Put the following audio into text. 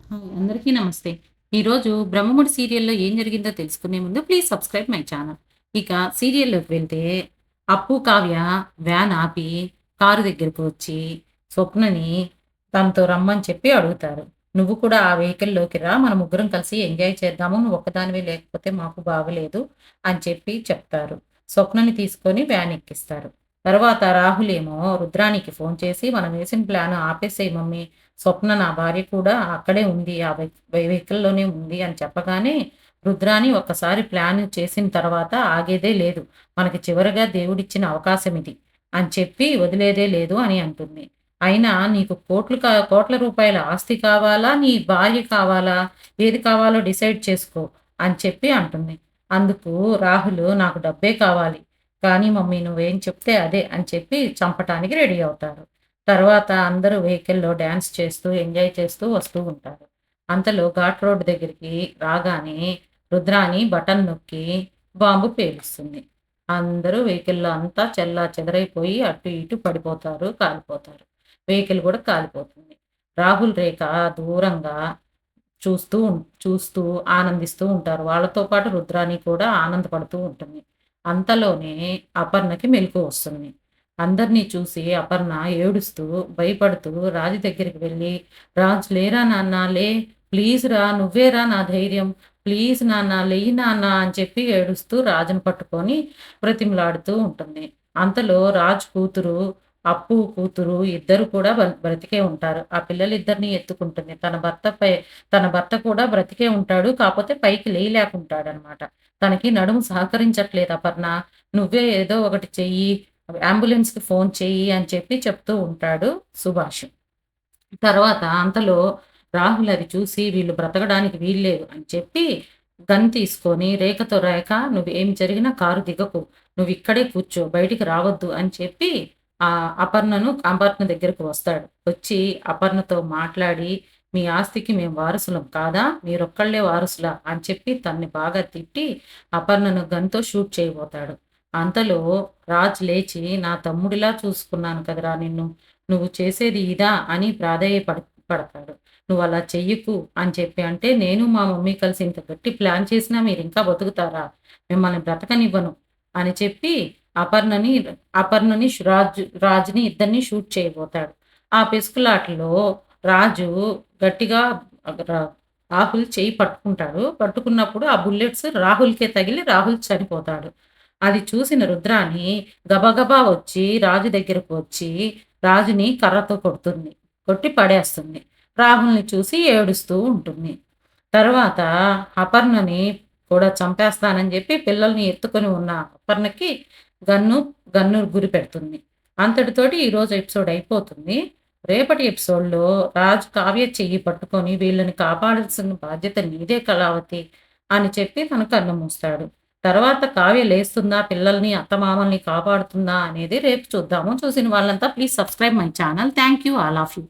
Hi అందరికీ నమస్తే. ఈరోజు 'బ్రహ్మముడి' సీరియల్‌లో ఏం జరిగిందో తెలుసుకునే ముందు ప్లీజ్ సబ్స్క్రైబ్ మై ఛానల్. ఇక సీరియల్‌లోకి వెళ్తే అప్పు, కావ్య వ్యాన్ ఆపి కారు దగ్గరికి వచ్చి స్వప్నని తనతో రమ్మని చెప్పి అడుగుతారు. "నువ్వు కూడా ఆ వెహికల్‌లోకి రా. మన ముగ్గురం కలిసి ఎంజాయ్ చేద్దాము. నువ్వు ఒక్కదానివే లేకపోతే మాకు బాగలేదు" అని చెప్పి చెప్తారు. స్వప్నని తీసుకొని వ్యాన్ ఎక్కిస్తారు. తర్వాత రాహుల్ ఏమో రుద్రాణికి ఫోన్ చేసి, "మనం వేసిన ప్లాన్ ఆపేసేయి మమ్మీ. స్వప్న నా భార్య కూడా అక్కడే ఉంది. ఆ వెహికల్‌లోనే ఉంది" అని చెప్పగానే, రుద్రాణి ఒక్కసారి ప్లాన్ చేసిన తర్వాత ఆగేదే లేదు. మనకి చివరగా దేవుడిచ్చిన అవకాశం ఇది అని చెప్పి వదిలేదే లేదు అని అంటుంది. అయినా నీకు కోట్ల రూపాయల ఆస్తి కావాలా? నీ భార్య కావాలా? ఏది కావాలో డిసైడ్ చేసుకో అని చెప్పి అంటుంది. అందుకు రాహుల్ నాకు డబ్బే కావాలి. కానీ మమ్మీ నువ్వేం చెప్తే అదే అని చెప్పి చంపటానికి రెడీ అవుతారు. తర్వాత అందరూ వెహికల్‌లో డాన్స్ చేస్తూ, ఎంజాయ్ చేస్తూ వస్తూ ఉంటారు. అంతలో ఘాట్ రోడ్ దగ్గరికి రాగానే రుద్రాణి బటన్ నొక్కి బాంబు పేలుస్తుంది. అందరూ వెహికల్‌లో అంతా చెల్లాచెదరైపోయి అటు ఇటు పడిపోతారు, కాలిపోతారు. వెహికల్ కూడా కాలిపోతుంది. రాహుల్, రేఖ దూరంగా చూస్తూ ఆనందిస్తూ ఉంటారు. వాళ్ళతో పాటు రుద్రాణి కూడా ఆనందపడుతూ ఉంటుంది. అంతలోనే అపర్ణకి మెలుకువ వస్తుంది. అందరిని చూసి అపర్ణ ఏడుస్తూ, భయపడుతూ రాజు దగ్గరికి వెళ్ళి, "రాజు లేరా నాన్న లే! ప్లీజ్ రా! నువ్వే రా నా ధైర్యం. ప్లీజ్ నాన్న లెయ్యి నాన్న" అని చెప్పి ఏడుస్తూ రాజుని పట్టుకొని బ్రతిమలాడుతూ ఉంటుంది. అంతలో రాజు కూతురు, అప్పు కూతురు ఇద్దరు కూడా బ్రతికే ఉంటారు. ఆ పిల్లలిద్దరిని ఎత్తుకుంటుంది. తన భర్త కూడా బ్రతికే ఉంటాడు. కాపోతే పైకి లేయలేకుంటాడనమాట. తనకి నడుము సహకరించట్లేదు అపర్ణ. "నువ్వే ఏదో ఒకటి చెయ్యి. అంబులెన్స్‌కి ఫోన్ చెయ్యి" అని చెప్పి చెప్తూ ఉంటాడు సుభాష్. తర్వాత అంతలో రాహుల్ అది చూసి వీళ్ళు బ్రతకడానికి వీల్లేదు అని చెప్పి గన్ తీసుకొని రేఖతో, "రేఖ నువ్వేం జరిగినా కారు దిగకు. నువ్విక్కడే కూర్చో. బయటికి రావద్దు" అని చెప్పి అపర్ణ దగ్గరికి వస్తాడు. వచ్చి అపర్ణతో మాట్లాడి, "మీ ఆస్తికి మేము వారసులం కాదా? మీరొక్కళ్ళే వారసులా?" అని చెప్పి తన్ని బాగా తిట్టి అపర్ణను గన్‌తో షూట్ చేయబోతాడు. అంతలో రాజ్ లేచి, "నా తమ్ముడిలా చూసుకున్నాను కదరా నిన్ను. నువ్వు చేసేది ఇదా?" అని పడతాడు. "నువ్వలా చెయ్యకు" అని చెప్పి అంటే, "నేను మా మమ్మీ కలిసి ఇంత గట్టి ప్లాన్ చేసినా మీరింకా బతుకుతారా? మిమ్మల్ని బ్రతకనివ్వను" అని చెప్పి అపర్ణని అపర్ణని రాజుని ఇద్దరిని షూట్ చేయబోతాడు. ఆ పెసుకులాటలో రాజు గట్టిగా ర రాహుల్ చెయ్యి పట్టుకుంటాడు. పట్టుకున్నప్పుడు ఆ బుల్లెట్స్ రాహుల్‌కే తగిలి రాహుల్ చనిపోతాడు. అది చూసిన రుద్రాణి గబగబా వచ్చి రాజు దగ్గరకు వచ్చి రాజుని కర్రతో కొడుతుంది. కొట్టి పడేస్తుంది. రాహుల్‌ని చూసి ఏడుస్తూ ఉంటుంది. తర్వాత అపర్ణని కూడా చంపేస్తానని జెప్పి పిల్లల్ని ఎత్తుకొని ఉన్న అపర్ణకి గన్ను గన్ను గురిపెడుతుంది. అంతటితోటి ఈరోజు ఎపిసోడ్ అయిపోతుంది. రేపటి ఎపిసోడ్‌లో రాజు కావ్య చెయ్యి పట్టుకొని వీళ్ళని కాపాడాల్సిన బాధ్యత నీదే కళావతి అని చెప్పి తన కన్ను మూస్తాడు. తర్వాత కావ్య లేస్తుందా? పిల్లల్ని, అత్తమామల్ని కాపాడుతుందా? అనేది రేపు చూద్దాము. చూసిన వాళ్ళంతా please subscribe my channel. Thank you all of you.